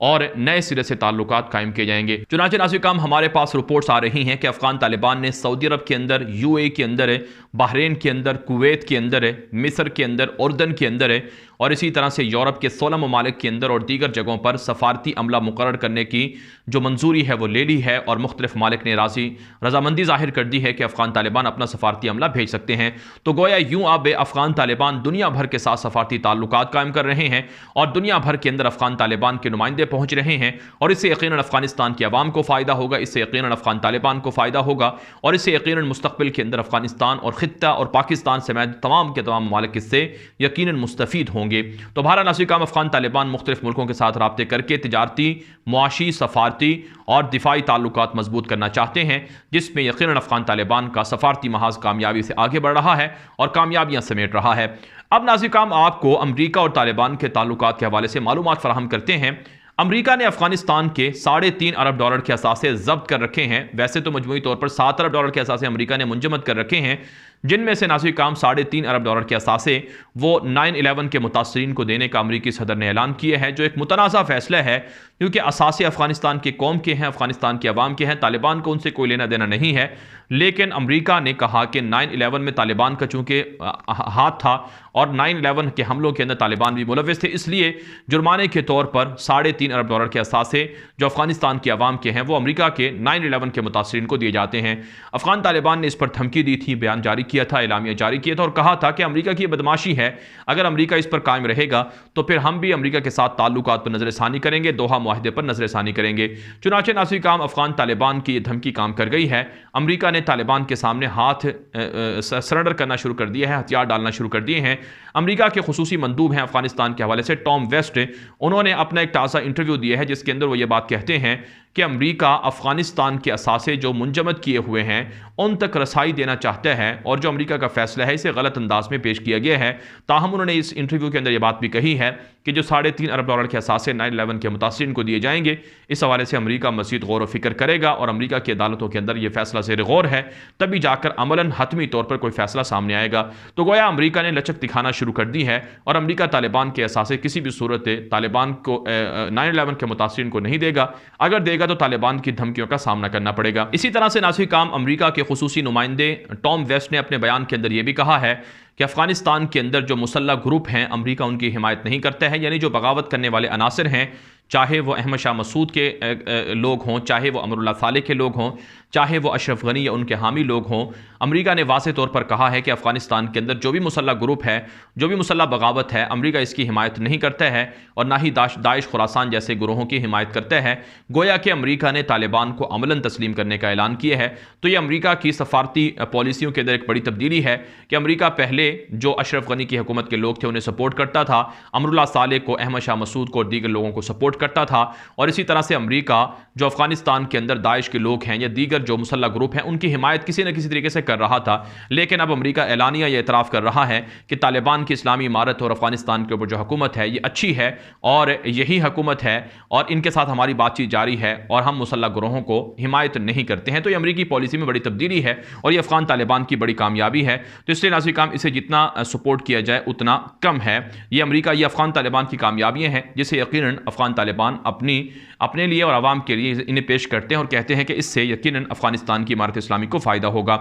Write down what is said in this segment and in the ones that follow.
اور نئے سرے سے تعلقات قائم کیے جائیں گے۔ چنانچہ ناظرین کرام ہمارے پاس رپورٹس آ رہی ہیں کہ افغان طالبان نے سعودی عرب کے اندر، UAE کے اندر ہے، بحرین کے اندر، کویت کے اندر ہے، مصر کے اندر، اردن کے اندر ہے، اور اسی طرح سے یورپ کے 16 ممالک کے اندر اور دیگر جگہوں پر سفارتی عملہ مقرر کرنے کی جو منظوری ہے وہ لے لی ہے، اور مختلف ممالک نے رضامندی ظاہر کر دی ہے کہ افغان طالبان اپنا سفارتی عملہ بھیج سکتے ہیں۔ تو گویا یوں اب افغان طالبان دنیا بھر کے ساتھ سفارتی تعلقات قائم کر رہے ہیں، اور دنیا بھر کے اندر افغان طالبان کے نمائندے پہنچ رہے ہیں، اور اس سے یقیناً افغانستان کی عوام کو فائدہ ہوگا، اس سے یقیناً افغان طالبان کو فائدہ ہوگا، اور اس سے یقیناً مستقبل کے اندر افغانستان اور خطہ اور پاکستان سمیت تمام کے تمام ممالک اس سے یقیناً مستفید ہوں گے۔ تو بہرحال ناظرین کرام افغان طالبان مختلف ملکوں کے ساتھ رابطے کر کے تجارتی، معاشی، سفارتی اور دفاعی تعلقات مضبوط کرنا چاہتے ہیں، جس میں یقیناً افغان طالبان کا سفارتی محاذ کامیابی سے آگے بڑھ رہا ہے اور کامیابیاں سمیٹ رہا ہے۔ اب ناظرین کرام آپ کو امریکہ اور طالبان کے تعلقات کے حوالے سے معلومات فراہم کرتے ہیں۔ امریکہ نے افغانستان کے $3.5 ارب کے اثاثے ضبط کر رکھے ہیں۔ ویسے تو مجموعی طور پر $7 ارب کے اثاثے امریکہ نے منجمد کر رکھے ہیں، جن میں سے ناظرین کرام $3.5 ارب کے اثاثے وہ 9/11 کے متاثرین کو دینے کا امریکی صدر نے اعلان کیا ہے، جو ایک متنازع فیصلہ ہے، کیونکہ اثاثے افغانستان کی قوم کے ہیں، افغانستان کے عوام کے ہیں، طالبان کو ان سے کوئی لینا دینا نہیں ہے۔ لیکن امریکہ نے کہا کہ 9/11 میں طالبان کا چونکہ ہاتھ تھا اور 9/11 کے حملوں کے اندر طالبان بھی ملوث تھے، اس لیے جرمانے کے طور پر $3.5 ارب کے اثاثے جو افغانستان کی عوام کے ہیں وہ امریکہ کے 9/11 کے متاثرین کو دیے جاتے ہیں۔ افغان طالبان نے اس پر دھمکی دی تھی، بیان جاری کیا تھا، اعلامیہ جاری کیا تھا، اور کہا تھا کہ امریکہ کی یہ بدماشی ہے، اگر امریکہ اس پر قائم رہے گا تو پھر ہم بھی امریکہ کے ساتھ تعلقات پر نظر ثانی کریں گے، دوحہ معاہدے پر نظر ثانی کریں گے۔ چنانچہ ناظرین کرام افغان طالبان کی یہ دھمکی کام کر گئی ہے۔ امریکہ نے طالبان کے سامنے ہاتھ سرنڈر کرنا شروع کر دیا ہے، ہتھیار ڈالنا شروع کر دیے ہیں۔ امریکہ کے خصوصی مندوب ہیں افغانستان کے حوالے سے ٹام ویسٹ، انہوں نے اپنا ایک تازہ انٹرویو دیا ہے جس کے اندر وہ یہ بات کہتے ہیں کہ امریکہ افغانستان کے اثاثے جو منجمد کیے ہوئے ہیں ان تک رسائی دینا چاہتا ہے، اور جو امریکہ کا فیصلہ ہے اسے غلط انداز میں پیش کیا گیا ہے۔ تاہم انہوں نے اس انٹرویو کے اندر یہ بات بھی کہی ہے کہ جو $3.5 ارب کے اثاثے 9/11 کے متاثرین کو دیے جائیں گے، اس حوالے سے امریکہ مزید غور و فکر کرے گا، اور امریکہ کی عدالتوں کے اندر یہ فیصلہ زیر غور ہے، تبھی جا کر عملاً حتمی طور پر کوئی فیصلہ سامنے آئے گا۔ تو گویا امریکہ نے لچک دکھانا شروع کر دی ہے، اور امریکہ طالبان کے اثاثے کسی بھی صورت طالبان کو 9/11 کے متاثرین کو نہیں دے گا، اگر دے گا تو طالبان کی دھمکیوں کا سامنا کرنا پڑے گا۔ اسی طرح سے ناظرین کرام امریکہ کے خصوصی نمائندے ٹام ویسٹ نے اپنے بیان کے اندر یہ بھی کہا ہے کہ افغانستان کے اندر جو مسلح گروپ ہیں امریکہ ان کی حمایت نہیں کرتا ہے، یعنی جو بغاوت کرنے والے عناصر ہیں، چاہے وہ احمد شاہ مسعود کے لوگ ہوں، چاہے وہ امر اللہ صالح کے لوگ ہوں، چاہے وہ اشرف غنی یا ان کے حامی لوگ ہوں، امریکہ نے واضح طور پر کہا ہے کہ افغانستان کے اندر جو بھی مسلح گروپ ہے، جو بھی مسلح بغاوت ہے، امریکہ اس کی حمایت نہیں کرتا ہے، اور نہ ہی داعش خراسان جیسے گروہوں کی حمایت کرتا ہے۔ گویا کہ امریکہ نے طالبان کو عملاً تسلیم کرنے کا اعلان کیا ہے۔ تو یہ امریکہ کی سفارتی پالیسیوں کے اندر ایک بڑی تبدیلی ہے کہ امریکہ پہلے جو اشرف غنی کی حکومت کے لوگ تھے انہیں سپورٹ کرتا تھا، امر اللہ صالح کو، احمد شاہ مسعود کو اور دیگر لوگوں کو سپورٹ کرتا تھا، اور اسی طرح سے امریکہ جو افغانستان کے اندر داعش کے لوگ ہیں یا دیگر جو مسلح گروپ ہیں ان کی حمایت کسی نہ کسی طریقے سے کر رہا تھا۔ لیکن اب امریکہ اعلانیہ یہ اعتراف کر رہا ہے کہ طالبان کی اسلامی امارت اور افغانستان کے اوپر جو حکومت ہے یہ اچھی ہے اور یہی حکومت ہے، اور ان کے ساتھ ہماری بات چیت جاری ہے، اور ہم مسلح گروہوں کو حمایت نہیں کرتے ہیں۔ تو یہ امریکی پالیسی میں بڑی تبدیلی ہے، اور یہ افغان طالبان کی بڑی کامیابی ہے۔ تو اس لیے ناظرین کرام اسے جتنا سپورٹ کیا جائے اتنا کم ہے۔ یہ امریکہ، یہ افغان طالبان کی کامیابیاں ہیں جسے یقیناً افغان طالبان اپنے لیے اور عوام کے لیے انہیں پیش کرتے ہیں، اور کہتے ہیں کہ اس سے یقیناً افغانستان کی امارت اسلامی کو فائدہ ہوگا۔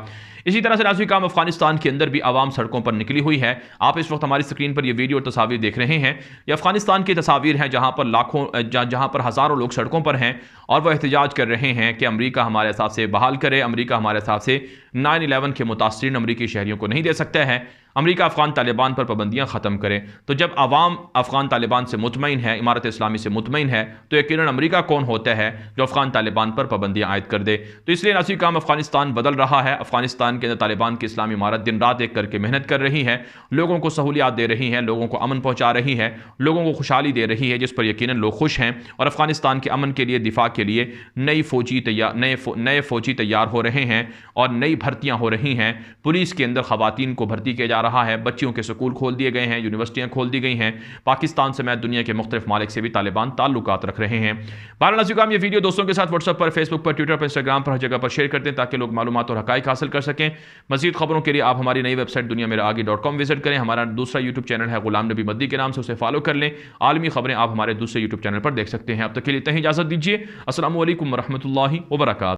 اسی طرح سے ناظرین کرام افغانستان کے اندر بھی عوام سڑکوں پر نکلی ہوئی ہے۔ آپ اس وقت ہماری اسکرین پر یہ ویڈیو اور تصاویر دیکھ رہے ہیں، یہ افغانستان کی تصاویر ہیں جہاں پر ہزاروں لوگ سڑکوں پر ہیں اور وہ احتجاج کر رہے ہیں کہ امریکہ ہمارے اثاثے بحال کرے، امریکہ ہمارے اثاثے 9/11 کے متاثرین امریکی شہریوں کو نہیں دے سکتا ہے، امریکہ افغان طالبان پر پابندیاں ختم کرے۔ تو جب عوام افغان طالبان سے مطمئن ہے، امارت اسلامی سے مطمئن ہے، تو یقیناً امریکہ کون ہوتا ہے جو افغان طالبان پر پابندیاں عائد کر دے؟ تو اس لیے ناظرین کرام افغانستان بدل رہا ہے۔ افغانستان کے اندر طالبان کی اسلامی امارت دن رات ایک کر کے محنت کر رہی ہے، لوگوں کو سہولیات دے رہی ہے، لوگوں کو امن پہنچا رہی ہے، لوگوں کو خوشحالی دے رہی ہے، جس پر یقیناً لوگ خوش ہیں، اور افغانستان کے امن کے لیے، دفاع کے لیے نئے فوجی تیار ہو رہے ہیں اور نئی بھرتیاں ہو رہی ہیں۔ پولیس کے اندر خواتین کو بھرتی کیا جا رہا ہے، بچیوں کے سکول کھول دیے گئے ہیں، یونیورسٹیاں کھول دی گئی ہیں، پاکستان سمیت دنیا کے مختلف ممالک سے بھی طالبان تعلقات رکھ رہے ہیں۔ بہرحال ناظرین، یہ ویڈیو دوستوں کے ساتھ واٹس ایپ پر، فیس بک پر، ٹویٹر پر، انسٹاگرام پر، ہر جگہ پر شیئر کرتے ہیں تاکہ لوگ معلومات اور حقائق حاصل کر سکیں۔ مزید خبروں کے لیے آپ ہماری نئی ویب سائٹ دنیا میرا آگے .com وزٹ کریں۔ ہمارا دوسرا یوٹیوب چینل ہے غلام نبی مدی کے نام سے، اسے فالو کر لیں۔ عالمی خبریں آپ ہمارے دوسرے یوٹیوب چینل پر دیکھ سکتے ہیں۔ اب تک کے لیے اتنا ہی اجازت دیجیے۔ السلام علیکم ورحمۃ اللہ وبرکاتہ۔